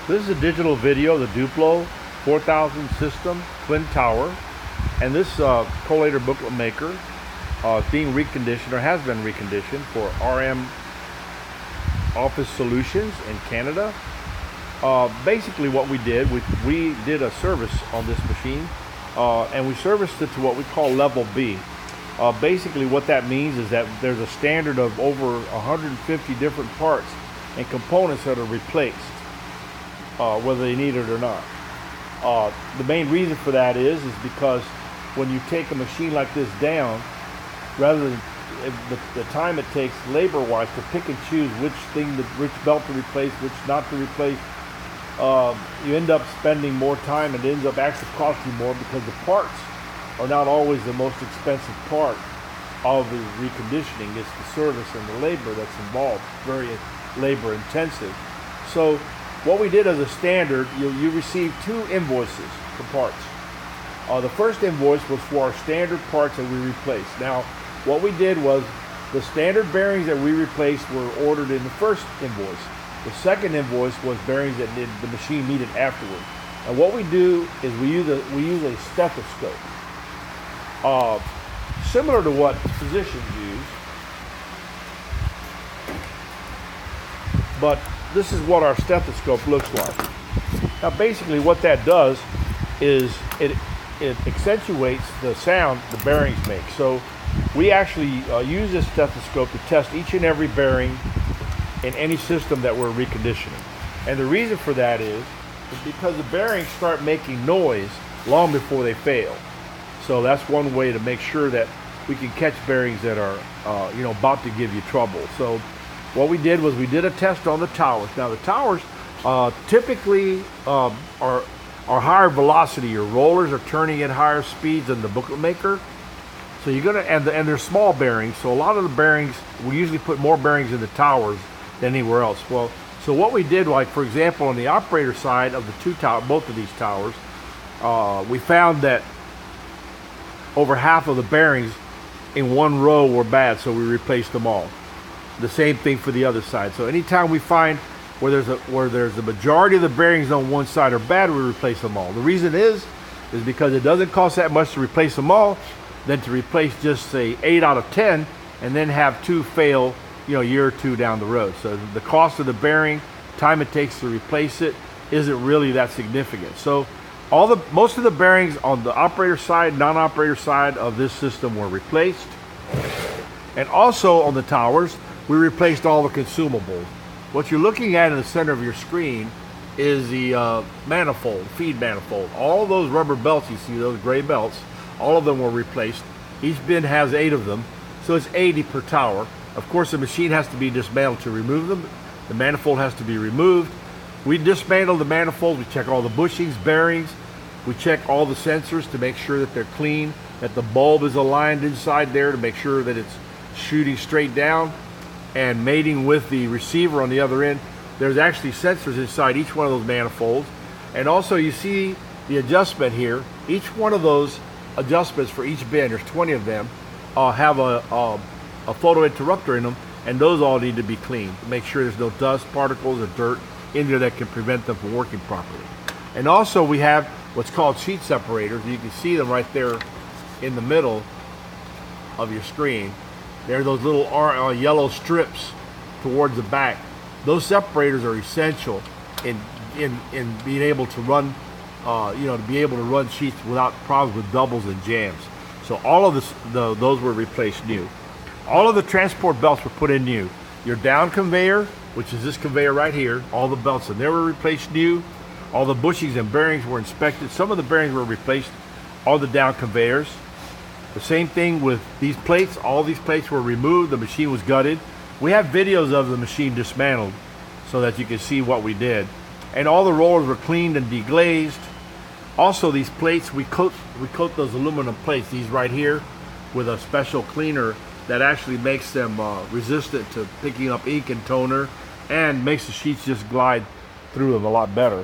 This is a digital video of the Duplo 4000 system twin tower, and this collator booklet maker being reconditioned, or has been reconditioned, for RM Office Solutions in Canada. Basically what we did, we did a service on this machine, and we serviced it to what we call level B. Basically what that means is that there's a standard of over 150 different parts and components that are replaced, whether they need it or not. The main reason for that is because when you take a machine like this down, rather than the time it takes labor-wise to pick and choose which belt to replace, which not to replace, you end up spending more time, and it ends up actually costing more because the parts are not always the most expensive part of the reconditioning. It's the service and the labor that's involved, very labor intensive. So what we did as a standard, you receive 2 invoices for parts. The first invoice was for our standard parts that we replaced. Now, what we did was the standard bearings that we replaced were ordered in the first invoice. The second invoice was bearings that the machine needed afterward. And what we do is we use a stethoscope, similar to what physicians use, but this is what our stethoscope looks like. Now, basically what that does is it accentuates the sound the bearings make. So we actually use this stethoscope to test each and every bearing in any system that we're reconditioning. And the reason for that is because the bearings start making noise long before they fail. So that's one way to make sure that we can catch bearings that are about to give you trouble. So what we did was we did a test on the towers. Now the towers typically are higher velocity. Your rollers are turning at higher speeds than the booklet maker. So you're gonna, and they're small bearings. So a lot of the bearings, we usually put more bearings in the towers than anywhere else. Well, so what we did, like for example, on the operator side of the both of these towers, we found that over half of the bearings in one row were bad, so we replaced them all. The same thing for the other side. So anytime we find where there's a majority of the bearings on one side are bad, we replace them all. The reason is because it doesn't cost that much to replace them all than to replace just say 8 out of 10 and then have 2 fail, a year or 2 down the road. So the cost of the bearing, time it takes to replace it, isn't really that significant. So most of the bearings on the operator side, non-operator side of this system were replaced. And also on the towers, we replaced all the consumables. What you're looking at in the center of your screen is the manifold, feed manifold. All those rubber belts you see, those gray belts, all of them were replaced. Each bin has 8 of them, so it's 80 per tower. Of course, the machine has to be dismantled to remove them. The manifold has to be removed. We dismantle the manifold. We check all the bushings, bearings. We check all the sensors to make sure that they're clean, that the bulb is aligned inside there to make sure that it's shooting straight down and mating with the receiver on the other end. There's actually sensors inside each one of those manifolds. And also you see the adjustment here. Each one of those adjustments for each bin, there's 20 of them, have a photo interrupter in them, and those all need to be cleaned to make sure there's no dust, particles, or dirt in there that can prevent them from working properly. And also we have what's called sheet separators. You can see them right there in the middle of your screen. They're those little yellow strips towards the back. Those separators are essential in being able to run, to be able to run sheets without problems with doubles and jams. So all of those were replaced new. All of the transport belts were put in new. Your down conveyor, which is this conveyor right here, all the belts in there were replaced new. All the bushings and bearings were inspected. Some of the bearings were replaced, all the down conveyors. The same thing with these plates. All these plates were removed. The machine was gutted. We have videos of the machine dismantled so that you can see what we did. And all the rollers were cleaned and deglazed. Also, these plates, we coat those aluminum plates, these right here, with a special cleaner that actually makes them resistant to picking up ink and toner, and makes the sheets just glide through them a lot better.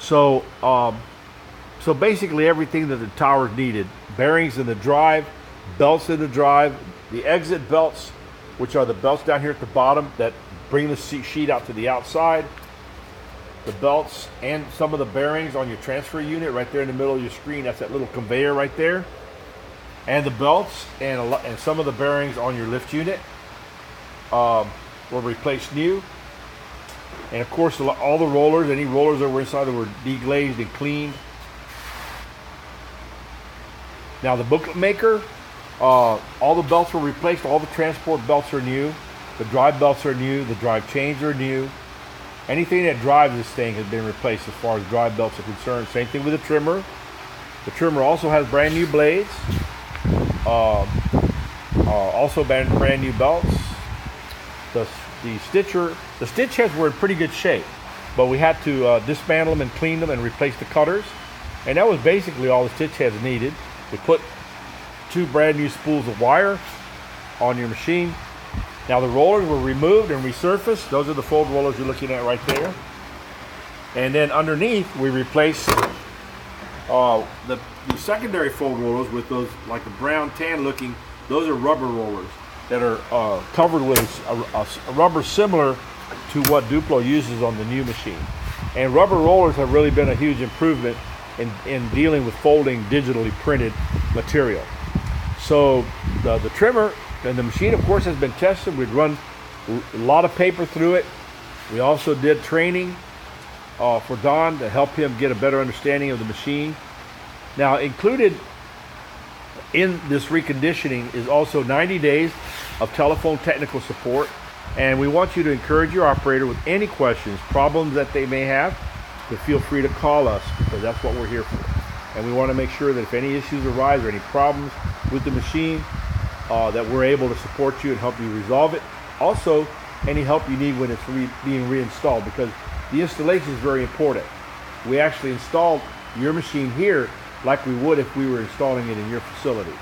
So basically everything that the towers needed: bearings in the drive, belts in the drive, the exit belts, which are the belts down here at the bottom that bring the sheet out to the outside, the belts, and some of the bearings on your transfer unit right there in the middle of your screen. That's that little conveyor right there. And the belts and some of the bearings on your lift unit were replaced new. And of course, all the rollers, any rollers that were inside that were deglazed and cleaned. Now the booklet maker, all the belts were replaced. All the transport belts are new. The drive belts are new. The drive chains are new. Anything that drives this thing has been replaced as far as drive belts are concerned. Same thing with the trimmer. The trimmer also has brand new blades. Also brand new belts. The stitch heads were in pretty good shape, but we had to dismantle them and clean them and replace the cutters. And that was basically all the stitch heads needed. We put 2 brand new spools of wire on your machine. Now the rollers were removed and resurfaced. Those are the fold rollers you're looking at right there. And then underneath we replaced the secondary fold rollers with those like the brown tan looking. Those are rubber rollers that are covered with a rubber similar to what Duplo uses on the new machine. And rubber rollers have really been a huge improvement in dealing with folding digitally printed material. So the trimmer and the machine, of course, has been tested. We'd run a lot of paper through it. We also did training for Don to help him get a better understanding of the machine. Now, included in this reconditioning is also 90 days of telephone technical support. And we want you to encourage your operator with any questions, problems that they may have, to feel free to call us, because that's what we're here for. And we want to make sure that if any issues arise or any problems with the machine, that we're able to support you and help you resolve it. Also, any help you need when it's being reinstalled, because the installation is very important. We actually installed your machine here like we would if we were installing it in your facility.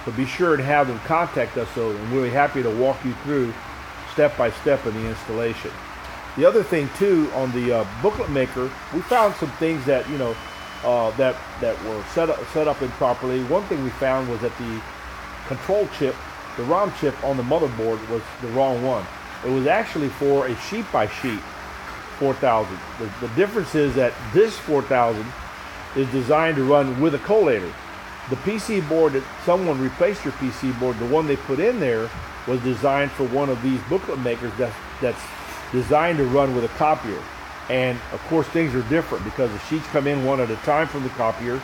So be sure to have them contact us, so I'm really happy to walk you through step by step in the installation. The other thing too, on the booklet maker, we found some things that that were set up improperly. One thing we found was that the control chip, the ROM chip on the motherboard, was the wrong one. It was actually for a sheet by sheet 4000. The difference is that this 4000 is designed to run with a collator. The PC board that someone replaced your PC board, the one they put in there, was designed for one of these booklet makers that's designed to run with a copier. And of course things are different because the sheets come in one at a time from the copier,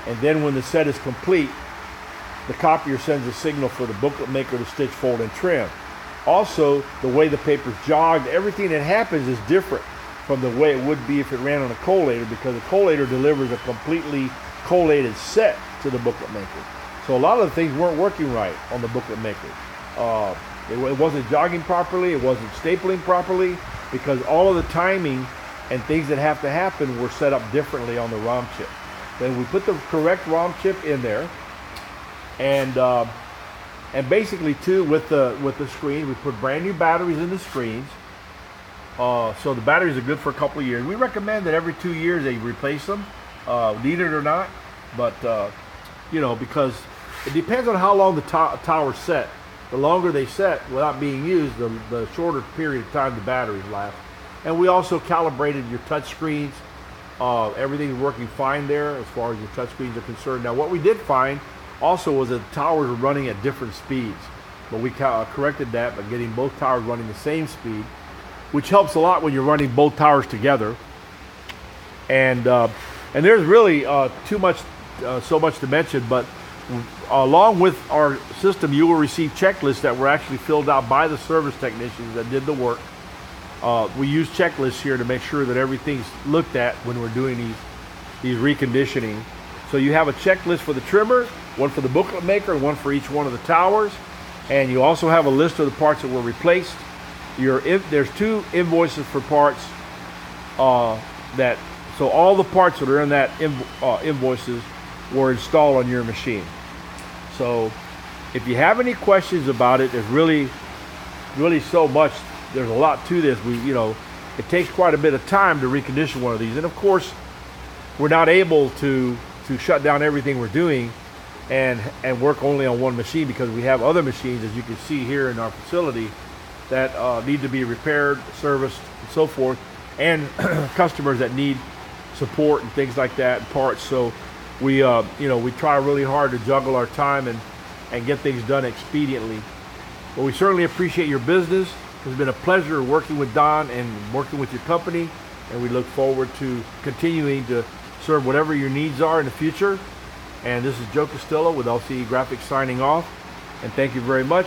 and then when the set is complete, the copier sends a signal for the booklet maker to stitch, fold, and trim. Also, the way the paper's jogged, everything that happens is different from the way it would be if it ran on a collator, because a collator delivers a completely collated set to the booklet maker. So a lot of the things weren't working right on the booklet maker. It wasn't jogging properly, it wasn't stapling properly, because all of the timing and things that have to happen were set up differently on the ROM chip. Then we put the correct ROM chip in there, and basically too, with the screen, we put brand new batteries in the screens. So the batteries are good for a couple of years. We recommend that every 2 years they replace them, need it or not. But you know, because it depends on how long the tower's set. The longer they set without being used, the shorter period of time the batteries last. And we also calibrated your touch screens. Everything's working fine there as far as your touch screens are concerned. Now, what we did find also was that the towers were running at different speeds, but we corrected that by getting both towers running the same speed, which helps a lot when you're running both towers together. And there's really so much to mention, but along with our system, you will receive checklists that were actually filled out by the service technicians that did the work. We use checklists here to make sure that everything's looked at when we're doing these reconditioning. So you have a checklist for the trimmer, one for the booklet maker, and one for each one of the towers. And you also have a list of the parts that were replaced. There's 2 invoices for parts so all the parts that are in that invoices were installed on your machine. So if you have any questions about it, there's really so much. There's a lot to this. It takes quite a bit of time to recondition one of these, and of course, we're not able to shut down everything we're doing and work only on one machine, because we have other machines, as you can see here in our facility, that need to be repaired, serviced, and so forth. and customers that need support and things like that, and parts. So we we try really hard to juggle our time and get things done expediently. But we certainly appreciate your business. It's been a pleasure working with Don and working with your company, and we look forward to continuing to serve whatever your needs are in the future. And this is Joe Castillo with LCE Graphics signing off, and thank you very much.